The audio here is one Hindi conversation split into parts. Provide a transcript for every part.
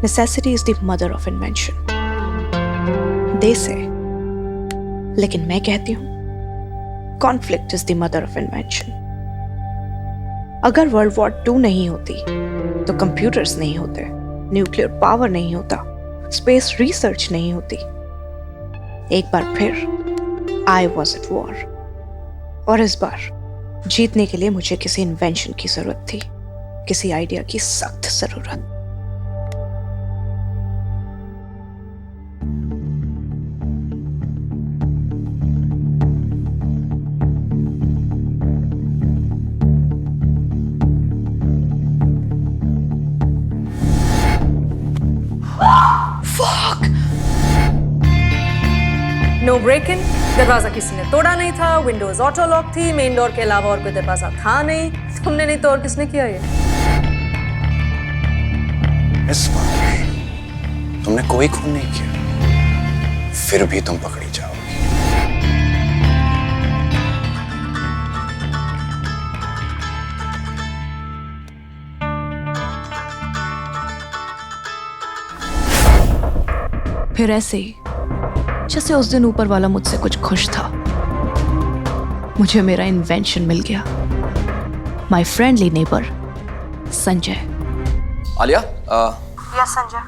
Necessity is the mother of invention, they say, लेकिन मैं कहती हूं conflict is the mother of invention. अगर वर्ल्ड वॉर 2 नहीं होती तो कंप्यूटर्स नहीं होते, न्यूक्लियर पावर नहीं होता, स्पेस रिसर्च नहीं होती। एक बार फिर आई वॉज एट वॉर, और इस बार जीतने के लिए मुझे किसी इन्वेंशन की जरूरत थी, किसी आइडिया की सख्त जरूरत। नो ब्रेक इन, दरवाजा किसी ने तोड़ा नहीं था, विंडोज ऑटो लॉक थी, मेन डोर के अलावा और कोई दरवाजा था नहीं। तुमने नहीं तो और किसने किया ये? इस बार तुमने कोई खून नहीं किया, फिर भी तुम पकड़ी जाओगी। फिर ऐसे ही जैसे उस दिन ऊपर वाला मुझसे कुछ खुश था, मुझे मेरा इन्वेंशन मिल गया। My friendly neighbour Sanjay. Alia, yes Sanjay.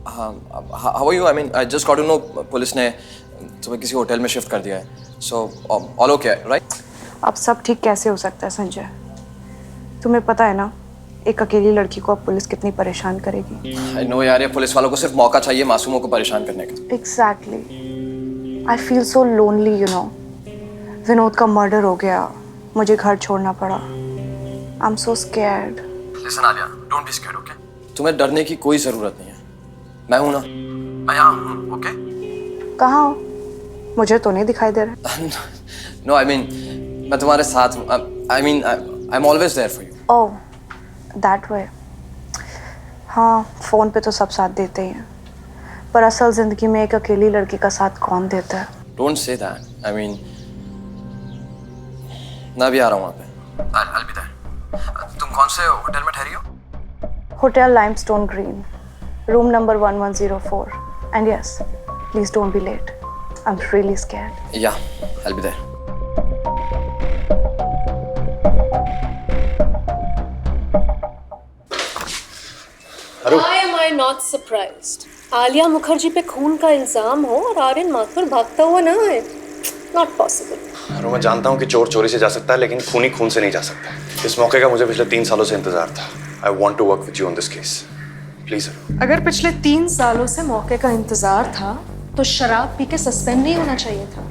How are you? I mean I just got to know police ने तुम्हें किसी होटल में शिफ्ट कर दिया है, सो ऑल ओके राइट? अब सब ठीक कैसे हो सकता है संजय? तुम्हें पता है ना, एक अकेली लड़की को अब पुलिस कितनी परेशान करेगी। आई नो यार, ये पुलिस वालों को सिर्फ मौका चाहिए मासूमों को परेशान करने का। Exactly. I feel so lonely you know. Vinod का मर्डर हो गया, मुझे घर छोड़ना पड़ा। I am so scared. Listen Alia, don't be scared, okay? तुम्हें डरने की कोई जरूरत नहीं है, मैं हूं ना, मैं यहाँ हूं, ओके? कहाँ हो? मुझे तो नहीं दिखाई दे रहा। नो आई मीन मैं तुम्हारे साथ हूं। I mean I am always there for you. Oh that way. हाँ, फोन पे तो सब साथ देते ही हैं, पर असल जिंदगी में एक अकेली लड़की का साथ कौन देता है? Don't say that. I mean मैं भी आ रहा हूँ वहाँ पे। I'll be there. तुम कौन से होटल में ठहरी हो? Hotel limestone green, room number 1104। And yes, please don't be late. I am really scared. Yeah, I'll be there. Why am I not surprised? Alia Mukherjee पे खून का इल्जाम हो और आर्यन माथुर भागता हुआ ना आए। Not possible. अरे मैं जानता हूँ कि चोर चोरी से जा सकता है, लेकिन खूनी खून से नहीं जा सकता। इस मौके का मुझे पिछले 3 सालों से इंतजार था। I want to work with you on this case. Please. अगर पिछले 3 सालों से मौके का इंतजार था तो शराब पी के सस्पेंड नहीं होना चाहिए था।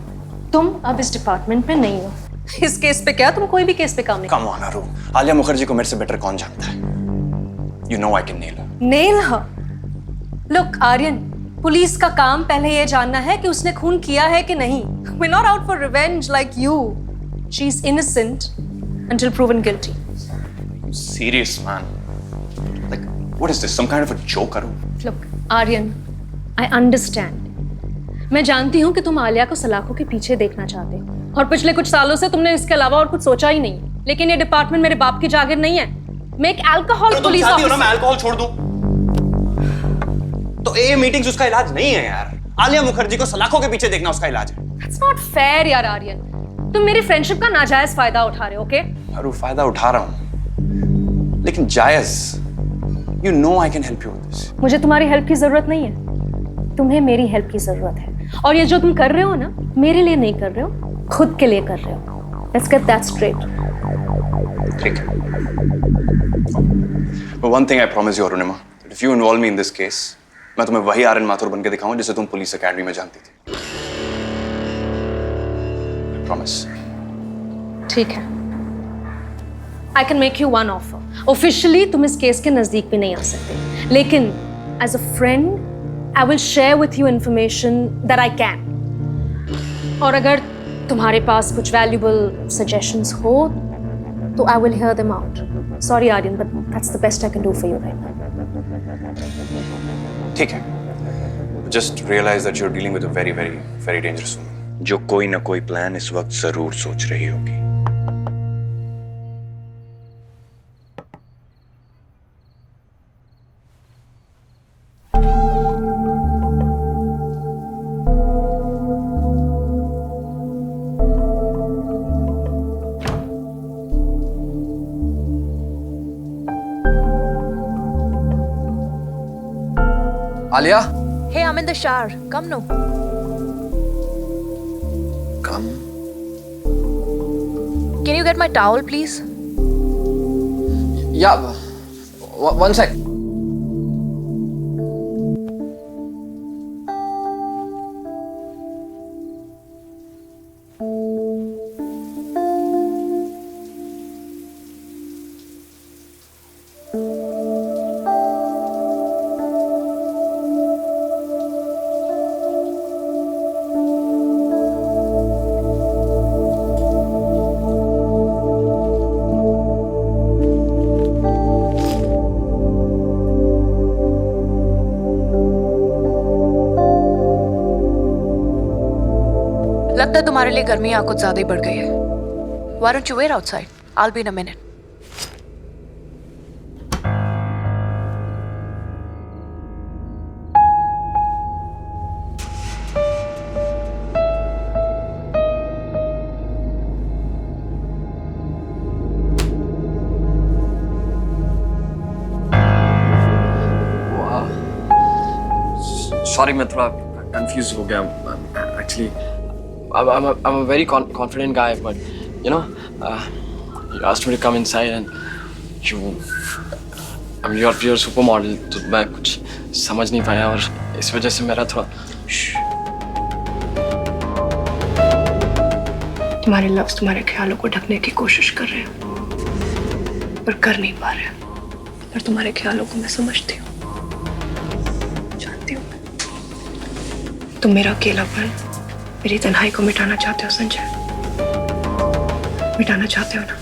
तुम अब इस डिपार्टमेंट में नहीं हो। इस केस पे क्या, तुम कोई भी केस पे काम नहीं। Come on, अरु। आलिया मुखर्जी को मेरे से बेटर कौन जानता है? You know I can nail her. Nail her. Look, Aryan, police का काम पहले ये जानना है कि उसने खून किया है कि नहीं। We're not out for revenge like you. She's innocent until proven guilty. I'm serious, man. Like, what is this? Some kind of a joke, Aru? Look, Aryan, I understand. मैं जानती हूँ कि तुम आलिया को सलाखों के पीछे देखना चाहते हो और पिछले कुछ सालों से तुमने इसके अलावा और कुछ सोचा ही नहीं। लेकिन ये डिपार्टमेंट मेरे बाप की जागीर नहीं है। मैं एक अल्कोहल पुलिस ऑफिसर। मैं अल्कोहल छोड़ दूं तो ये मीटिंग्स उसका इलाज नहीं है यार। आलिया मुखर्जी को सलाखों के पीछे देखना उसका इलाज है। That's not fair यार आर्यन। तुम मेरी फ्रेंडशिप का नाजायज फायदा उठा रहे हो, ओके? अरु, फायदा उठा रहा हूँ, लेकिन जायज। You know I can help you with this. मुझे तुम्हारी हेल्प की जरूरत नहीं है, तुम्हें मेरी हेल्प की जरूरत है। और ये जो तुम कर रहे हो ना, मेरे लिए नहीं कर रहे हो, खुद के लिए कर रहे हो। Let's get that straight. ठीक है। But one thing I promise you, Arunima, that if you involve me in this case, मैं तुम्हें वही आर्यन माथुर बन के दिखाऊं जिसे तुम पुलिस एकेडमी में जानती थी। I promise. ठीक है। I can make you one offer. Officially तुम इस केस के नजदीक भी नहीं आ सकते, लेकिन as a friend, I will share with you information that I can. और अगर तुम्हारे पास कुछ valuable suggestions हो, तो I will hear them out. Sorry, Aryan, but that's the best I can do for you right now. ठीक है। Just realize that you're dealing with a very, very, very dangerous woman. जो कोई ना कोई प्लान इस वक्त जरूर सोच रही होगी। Alia Hey, I'm in the shower. Come now. Come Can you get my towel, please? या वन सेक. लगता है तुम्हारे लिए गर्मी यहाँ कुछ ज्यादा ही बढ़ गई है. Why don't you wait outside? I'll be in a minute. Sorry मैं थोड़ा कंफ्यूज हो गया. Actually I'm a very confident guy, but you know, you asked me to come inside and you're supermodel, तो मैं कुछ समझ नहीं पाया और इस वजह से मेरा थोड़ा. तुम्हारे लफ्ज तुम्हारे ख्यालों को ढकने की कोशिश कर रहे हो पर कर नहीं पा रहे. पर तुम्हारे ख्यालों को मैं समझती हूँ, जानती हूँ. तुम मेरा अकेलापन, मेरी तन्हाई को मिटाना चाहते हो संजय. मिटाना चाहते हो ना.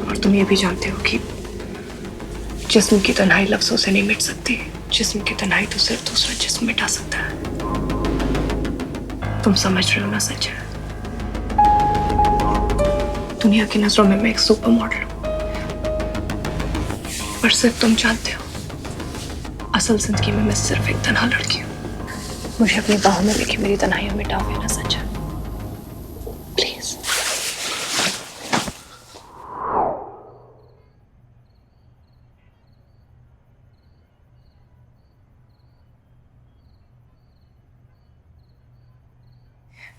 और तुम ये भी जानते हो कि जिस्म की तन्हाई लफ्जों से नहीं मिट सकती. जिस्म की तन्हाई तो सिर्फ दूसरा जिस्म मिटा सकता है. तुम समझ रहे हो ना संजय. दुनिया की नजरों में मैं एक सुपर मॉडल हूं, पर सिर्फ तुम जानते हो असल जिंदगी में मैं सिर्फ एक तन्हा लड़की हूं. मुझे अपनी बाहों में लेके मेरी तन्हाइयों मिटाओगे ना Sanjay, please.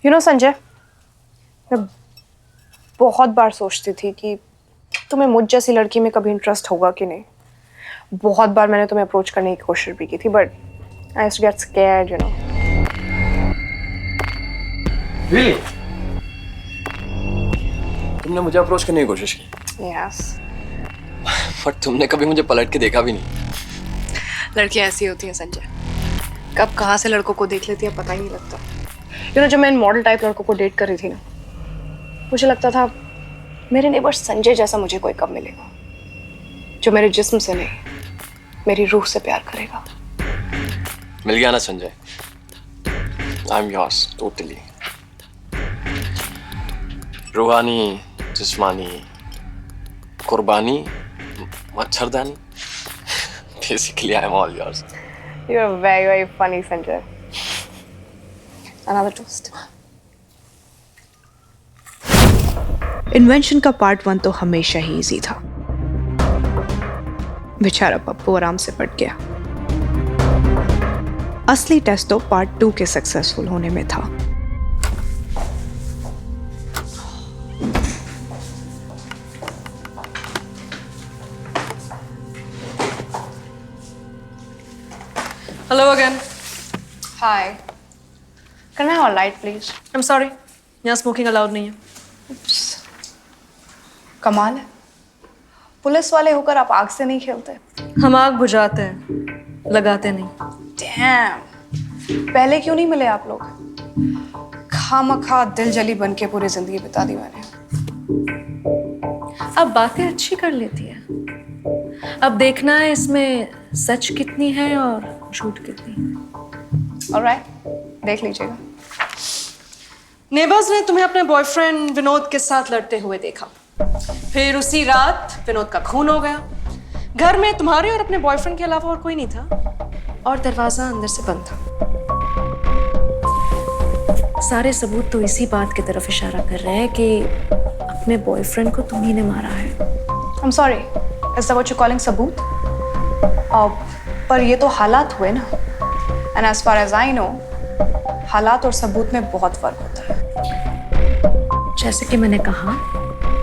You know Sanjay, मैं बहुत बार सोचती थी कि तुम्हें मुझ जैसी लड़की में कभी इंटरेस्ट होगा कि नहीं. बहुत बार मैंने तुम्हें अप्रोच करने की कोशिश भी की थी, but I used to get scared, you know. Really? तुमने मुझे अप्रोच करने की कोशिश की. Yes. पर तुमने कभी मुझे पलट के देखा भी नहीं. लड़कियां ऐसी होती हैं संजय, कब कहाँ से लड़कों को देख लेती है पता ही नहीं लगता. यू नो, जब मैं इन मॉडल टाइप लड़कों को डेट कर रही थी ना, मुझे लगता था मेरे नेबर संजय जैसा मुझे कोई कब मिलेगा जो मेरे जिस्म से नहीं, मेरी रूह से प्यार करेगा. मिल गया ना Sanjay. I am yours totally. रूहानी, जिस्मानी, कुर्बानी, मच्छरदानी. Basically I am all yours. You are very, very funny, Sanjay. Another toast. Invention का पार्ट 1 तो हमेशा ही इजी था. बेचारा पप्पू आराम से पट गया. असली टेस्ट तो पार्ट 2 के सक्सेसफुल होने में था. Hello again. Hi. Can I have a light, please? I am sorry, यहाँ स्मोकिंग अलाउड नहीं है. कमाल है, पुलिस वाले होकर आप आग से नहीं खेलते. हम आग बुझाते हैं, लगाते नहीं. Damn. पहले क्यों नहीं मिले आप लोग? खामखा दिल जली बन के पूरी जिंदगी बिता दी मैंने. अब बातें अच्छी कर लेती है. अब देखना है इसमें सच कितनी है और झूठ कितनी. Alright, देख लीजिएगा. नेबर्स ने तुम्हें अपने बॉयफ्रेंड विनोद के साथ लड़ते हुए देखा. फिर उसी रात विनोद का खून हो गया. घर में तुम्हारे और अपने बॉयफ्रेंड के अलावा और कोई नहीं था और दरवाजा अंदर से बंद था. सारे सबूत तो इसी बात की तरफ इशारा कर रहे हैं कि अपने बॉयफ्रेंड को तुम्ही ने मारा है. I'm sorry. Is that what you're calling सबूत? पर ये तो हालात हुए ना, and as far as I know हालात और सबूत में बहुत फर्क होता है। जैसे कि मैंने कहा,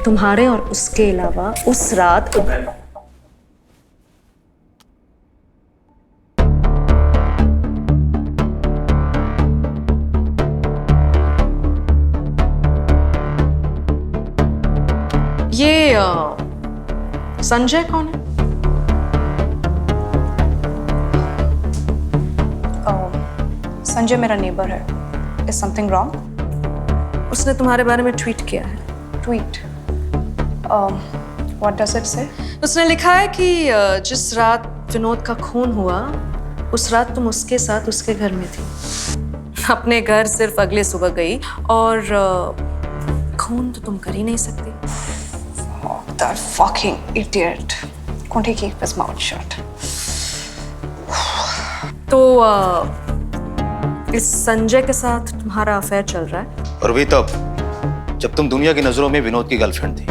तुम्हारे और उसके अलावा उस रात ये संजय कौन है? संजय मेरा नेबर है। Is something wrong? उसने तुम्हारे बारे में ट्वीट किया है। ट्वीट? व्हाट डज इट से? उसने लिखा है कि जिस रात विनोद का खून हुआ, उस रात तुम उसके साथ उसके घर में थी। अपने घर सिर्फ अगले सुबह गई और खून तो तुम कर ही नहीं सकती। That fucking idiot. Couldn't he keep his mouth shut? तो इस संजय के साथ तुम्हारा अफेयर चल रहा है? और भी तब जब तुम दुनिया की नजरों में विनोद की गर्लफ्रेंड थी।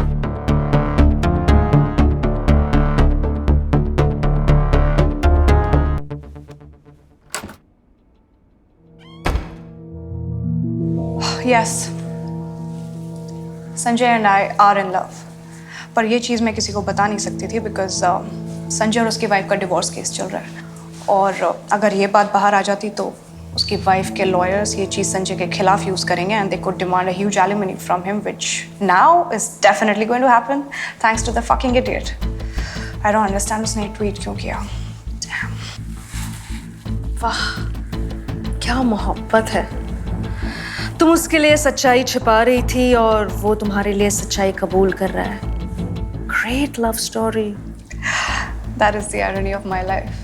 Yes. Sanjay and I are in love. पर ये चीज़ मैं किसी को बता नहीं सकती थी बिकॉज संजय और उसकी वाइफ का डिवोर्स केस चल रहा है, और अगर ये बात बाहर आ जाती तो उसकी वाइफ के लॉयर्स ये चीज़ संजय के खिलाफ यूज़ करेंगे and they could demand a huge alimony from him, which now is definitely going to happen thanks to the fucking idiot. I don't understand उसने ट्वीट क्यों किया। वाह, क्या मोहब्बत है। तुम उसके लिए सच्चाई छिपा रही थी और वो तुम्हारे लिए सच्चाई कबूल कर रहा है। Great love story. That is the irony of my life.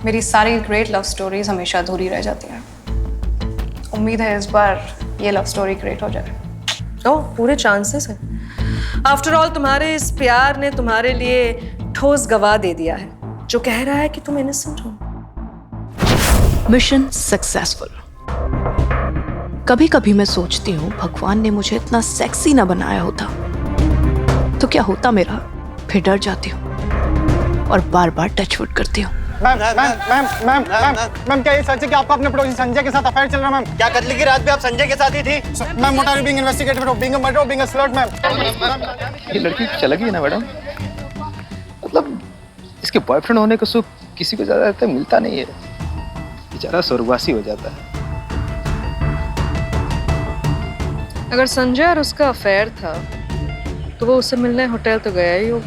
मेरी सारी ग्रेट लव स्टोरीज हमेशा अधूरी रह जाती हैं। उम्मीद है इस बार ये लव स्टोरी ग्रेट हो जाए। ओह, पूरे चांसेस है। आफ्टर ऑल तुम्हारे इस प्यार ने तुम्हारे लिए ठोस गवाह दे दिया है, जो कह रहा है कि तुम इनोसेंट हो। Mission successful. कभी कभी मैं सोचती हूँ भगवान ने मुझे इतना सेक्सी ना बनाया होता तो क्या होता मेरा। फिर डर जाती हूँ और बार बार टचवुड करती हूँ। मैम क्या ये सच है कि आपका अपने पड़ोसी संजय के साथ अफेयर चल रहा है? मैम क्या कत्ल की रात भी आप संजय के साथ ही थी? Ma'am what are you being investigated for? Being a murder, being a slut ma'am. ये लड़की चलगी है ना मैडम, मतलब इसके बॉयफ्रेंड होने का सुख किसी को ज्यादा मिलता नहीं है, बेचारा स्वर्गवासी हो जाता है। अगर संजय और उसका अफेयर था तो वो उससे मिलने होटल तो गया ही होगा।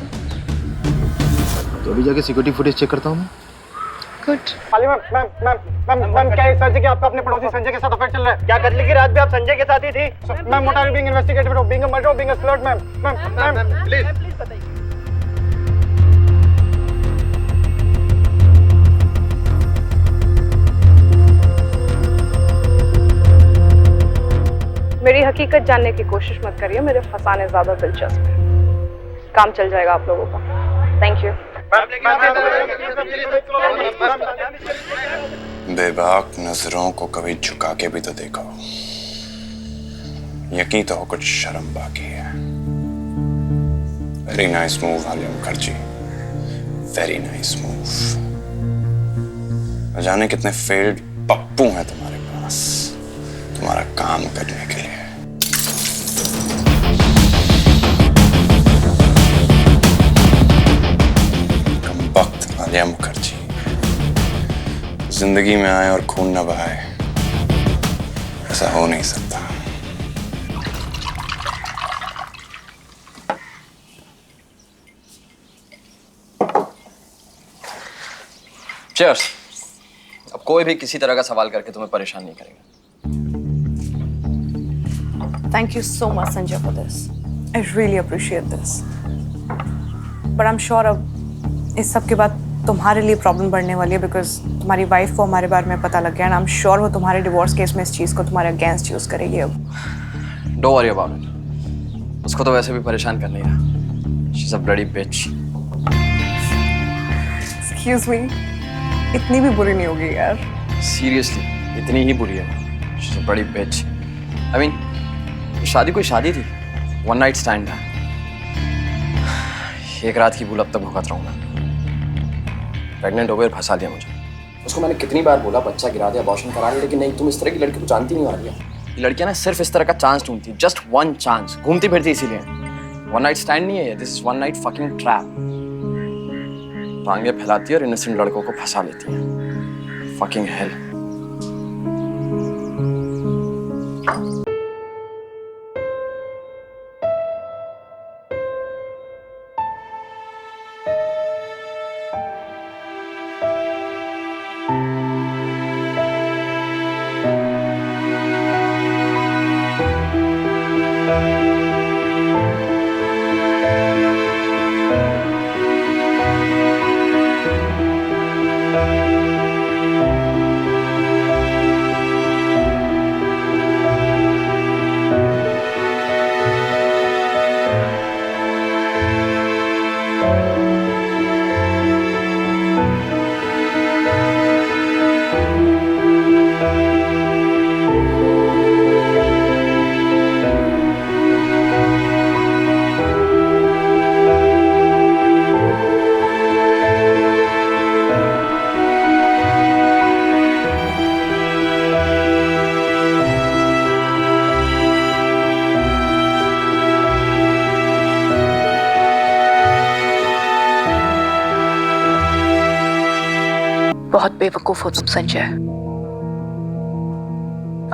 तो अभी जाके सिक्योरिटी फुटेज चेक करता हूँ मैं। गुड। मैम क्या ये सच है कि आपका अपने पड़ोसी संजय के साथ अफेयर चल रहा है? क्या कत्ल की रात भी आप संजय के साथ ही थी? Ma'am what are you being investigated for? Being a murder, being a slut ma'am. Ma'am please बताइए। मेरी हकीकत जानने की कोशिश मत करिए, मेरे फंसाने ज्यादा दिलचस्प है। काम चल जाएगा आप लोगों का। Thank you. बेबाक नजरों को कभी झुका के भी तो देखो, यकीन तो हो कुछ शर्म बाकी है। Very nice move Alia Mukherjee, very nice move. न जाने कितने फेल्ड पप्पू हैं तुम्हारे पास तुम्हारा काम करने के लिए। कमबख्त आलिया मुखर्जी, जिंदगी में आए और खून न बहाए, ऐसा हो नहीं सकता। चीयर्स। अब कोई भी किसी तरह का सवाल करके तुम्हें परेशान नहीं करेगा। Thank you so much, Sanjay, for this. I really appreciate this. But I'm sure अब इस सब के बाद तुम्हारे लिए प्रॉब्लम बढ़ने वाली है बिकॉज तुम्हारी वाइफ को हमारे बारे में पता लग गया एंड आई एम श्योर वो तुम्हारे डिवोर्स केस में इस चीज़ को तुम्हारे अगेंस्ट यूज करेगी अब। Don't worry about it. उसको तो वैसे भी परेशान कर नहीं रहा। She is a bloody bitch. Excuse me, इतनी भी बुरी नहीं होगी यार। सीरियसली इतनी ही बुरी है। She is a bloody bitch. I mean शादी कोई शादी थी, वन नाइट स्टैंड था। एक रात की भूल अब तक भुगत रहा हूँ मैं। प्रेग्नेंट हो गई और फंसा दिया मुझे। उसको मैंने कितनी बार बोला बच्चा गिरा दे, अबॉर्शन करा ले, लेकिन नहीं, तुम इस तरह की लड़की को जानती नहीं आलिया। ये लड़कियां ना सिर्फ इस तरह का चांस ढूंढती है, जस्ट वन चांस, घूमती फिरती इसीलिए। वन नाइट स्टैंड नहीं है, this is one night fucking trap. टांगे फैलाती है और इनोसेंट लड़कों को फंसा लेती है। Fucking hell. बहुत बेवकूफ हो तुम संजय।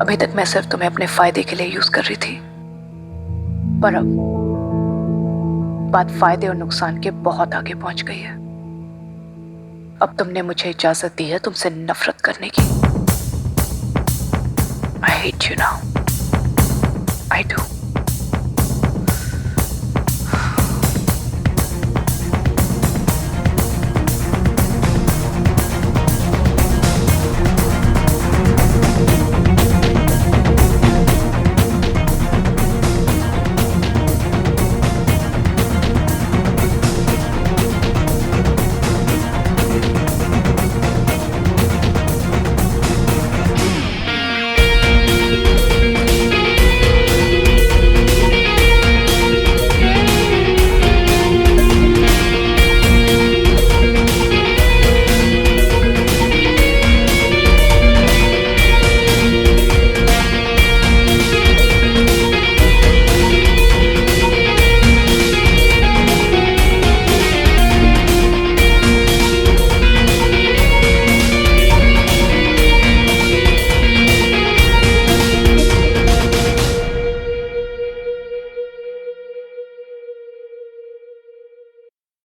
अभी तक मैं सिर्फ तुम्हें अपने फायदे के लिए यूज कर रही थी, पर अब बात फायदे और नुकसान के बहुत आगे पहुंच गई है। अब तुमने मुझे इजाजत दी है तुमसे नफरत करने की। I hate you now. I do.